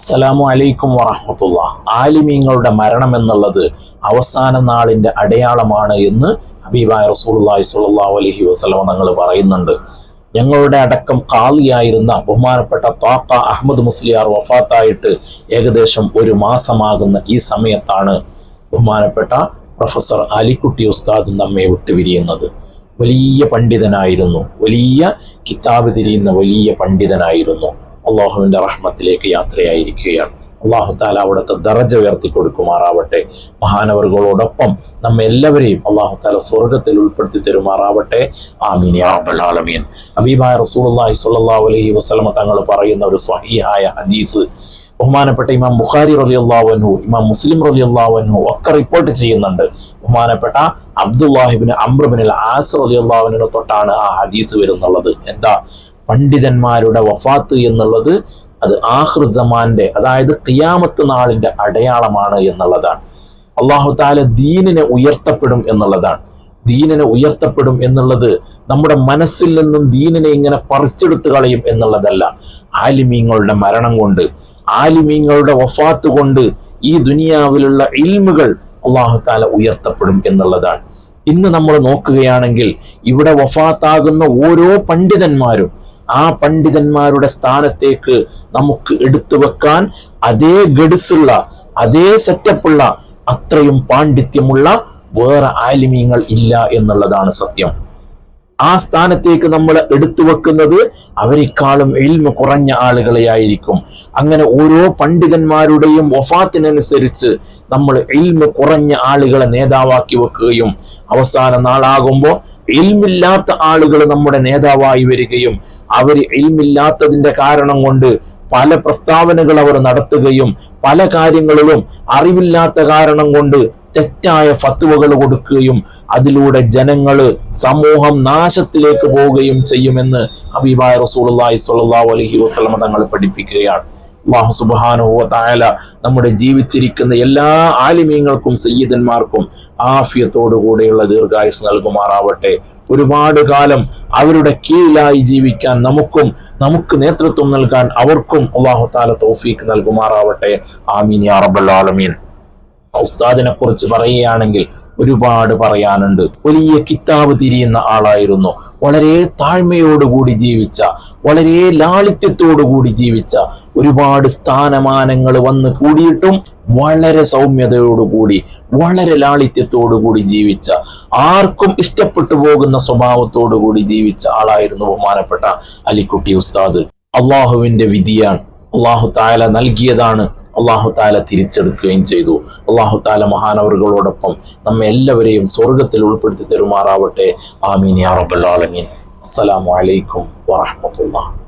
അസ്സലാമു അലൈക്കും വറഹ്മത്തുള്ളാഹി. ആലിമീങ്ങളുടെ മരണം എന്നുള്ളത് അവസാന നാളിൻ്റെ അടയാളമാണ് എന്ന് ഹബീബായ റസൂലുള്ളാഹി സ്വല്ലല്ലാഹു അലൈഹി വസല്ലം തങ്ങൾ പറയുന്നുണ്ട്. ഞങ്ങളുടെ അടക്കം ഖാളിയായിരുന്ന ബഹുമാനപ്പെട്ട ത്വാഖ അഹ്മദ് മുസ്ലിയാർ വഫാത്തായിട്ട് ഏകദേശം ഒരു മാസമാകുന്ന ഈ സമയത്താണ് ബഹുമാനപ്പെട്ട പ്രൊഫസർ അലിക്കുട്ടി ഉസ്താദ് നമ്മെ വിട്ടുപിരിയുന്നത്. വലിയ പണ്ഡിതനായിരുന്നു, വലിയ കിതാബ് തിരിയുന്ന വലിയ പണ്ഡിതനായിരുന്നു. അള്ളാഹുവിൻ്റെ റഹ്മത്തിലേക്ക് യാത്രയായിരിക്കുകയാണ്. അള്ളാഹു താല അവിടുത്തെ ദറജ ഉയർത്തി കൊടുക്കുമാറാവട്ടെ. മഹാനവറുകളോടൊപ്പം നമ്മെല്ലാവരെയും അള്ളാഹു താല സ്വർഗത്തിൽ ഉൾപ്പെടുത്തി തരുമാറാവട്ടെ. ആമീൻ യാ റബ്ബൽ ആലമീൻ. ഹബീബായ റസൂലുള്ളാഹി സ്വല്ലല്ലാഹു അലൈഹി വസല്ലം തങ്ങൾ പറയുന്ന ഒരു സ്വഹീഹായ ഹദീസ് ബഹുമാനപ്പെട്ട ഇമാം ബുഖാരി റളിയല്ലാഹു അൻഹു, ഇമാം മുസ്ലിം റളിയല്ലാഹു അൻഹു ഒക്കെ റിപ്പോർട്ട് ചെയ്യുന്നുണ്ട്. ബഹുമാനപ്പെട്ട അബ്ദുല്ലാഹി ഇബ്നു അംർ ഇബ്നുൽ ആസ് റളിയല്ലാഹു അൻഹു തൊട്ടാണ് ആ ഹദീസ് വരുന്നുള്ളത്. എന്താ? പണ്ഡിതന്മാരുടെ വഫാത്ത് എന്നുള്ളത് അത് ആഖിർ സമാന്റെ, അതായത് ഖിയാമത്ത് നാളിന്റെ അടയാളമാണ് എന്നുള്ളതാണ്. അല്ലാഹു തആല ദീനിനെ ഉയർത്തപ്പെടും എന്നുള്ളതാണ്. ദീനിനെ ഉയർത്തപ്പെടും എന്നുള്ളത് നമ്മുടെ മനസ്സിൽ നിന്നും ദീനിനെ ഇങ്ങനെ പറിച്ചെടുത്ത് കളയും എന്നുള്ളതല്ല. ആലിമീങ്ങളുടെ മരണം കൊണ്ട്, ആലിമീങ്ങളുടെ വഫാത്ത് കൊണ്ട് ഈ ദുനിയാവിലുള്ള ഇൽമുകൾ അല്ലാഹു തആല ഉയർത്തപ്പെടും എന്നുള്ളതാണ്. ഇന്ന് നമ്മൾ നോക്കുകയാണെങ്കിൽ ഇവിടെ വഫാത്താകുന്ന ഓരോ പണ്ഡിതന്മാരും ആ പണ്ഡിതന്മാരുടെ സ്ഥാനത്തേക്ക് നമുക്ക് എടുത്തു വെക്കാൻ അതേ ഗഡ്സുള്ള, അതേ സെറ്റപ്പുള്ള, അത്രയും പാണ്ഡിത്യമുള്ള വേറെ ആലിമീങ്ങൾ ഇല്ല എന്നുള്ളതാണ് സത്യം. ആ സ്ഥാനത്തേക്ക് നമ്മൾ എടുത്തു വെക്കുന്നത് അവരെക്കാളും ഇൽമു കുറഞ്ഞ ആളുകളെയായിരിക്കും. അങ്ങനെ ഓരോ പണ്ഡിതന്മാരുടെയും വഫാത്തിനനുസരിച്ച് നമ്മൾ ഇൽമു കുറഞ്ഞ ആളുകളെ നേതാവാക്കി വെക്കുകയും അവസാന നാളാകുമ്പോൾ ഇൽമില്ലാത്ത ആളുകൾ നമ്മുടെ നേതാവായി വരികയും അവർ ഇൽമില്ലാത്തതിന്റെ കാരണം കൊണ്ട് പല പ്രസ്താവനകൾ അവർ നടത്തുകയും പല കാര്യങ്ങളിലും അറിവില്ലാത്ത കാരണം കൊണ്ട് തെറ്റായ ഫത്വകൾ കൊടുക്കുകയും അതിലൂടെ ജനങ്ങള്, സമൂഹം നാശത്തിലേക്ക് പോവുകയും ചെയ്യുമെന്ന് ഹബീബായ റസൂലുള്ളാഹി സ്വല്ലല്ലാഹു അലൈഹി വസല്ലം തങ്ങൾ പഠിപ്പിക്കുകയാണ്. അല്ലാഹു സുബ്ഹാനഹു വ തആല നമ്മുടെ ജീവിച്ചിരിക്കുന്ന എല്ലാ ആലിമീങ്ങൾക്കും സയ്യിദന്മാർക്കും ആഫിയത്തോടു കൂടെയുള്ള ദീർഘായുസ് നൽകുമാറാവട്ടെ. ഒരുപാട് കാലം അവരുടെ കീഴിലായി ജീവിക്കാൻ നമുക്ക് നേതൃത്വം നൽകാൻ അവർക്കും അല്ലാഹു തആല തൗഫീഖ് നൽകുമാറാവട്ടെ. ആമീൻ യാ റബ്ബൽ ആലമീൻ. ഉസ്താദിനെ കുറിച്ച് പറയുകയാണെങ്കിൽ ഒരുപാട് പറയാനുണ്ട്. വലിയ കിതാബ് തിരിയുന്ന ആളായിരുന്നു. വളരെ താഴ്മയോടുകൂടി ജീവിച്ച, വളരെ ലാളിത്യത്തോടുകൂടി ജീവിച്ച, ഒരുപാട് സ്ഥാനമാനങ്ങൾ വന്ന് കൂടിയിട്ടും വളരെ സൗമ്യതയോടുകൂടി, വളരെ ലാളിത്യത്തോടുകൂടി ജീവിച്ച, ആർക്കും ഇഷ്ടപ്പെട്ടു പോകുന്ന സ്വഭാവത്തോടുകൂടി ജീവിച്ച ആളായിരുന്നു ബഹുമാനപ്പെട്ട അലിക്കുട്ടി ഉസ്താദ്. അള്ളാഹുവിന്റെ വിധിയാണ്, അള്ളാഹു തആല നൽകിയതാണ്, അള്ളാഹു താല തിരിച്ചെടുക്കുകയും ചെയ്തു. അള്ളാഹു താല മഹാനവറുകളോടൊപ്പം നമ്മെ എല്ലാവരെയും സ്വർഗത്തിൽ ഉൾപ്പെടുത്തി തരുമാറാവട്ടെ. ആമീൻ യാ റബ്ബൽ ആലമീൻ. അസ്സലാമു അലൈക്കും വറഹ്മത്തുള്ളാഹി.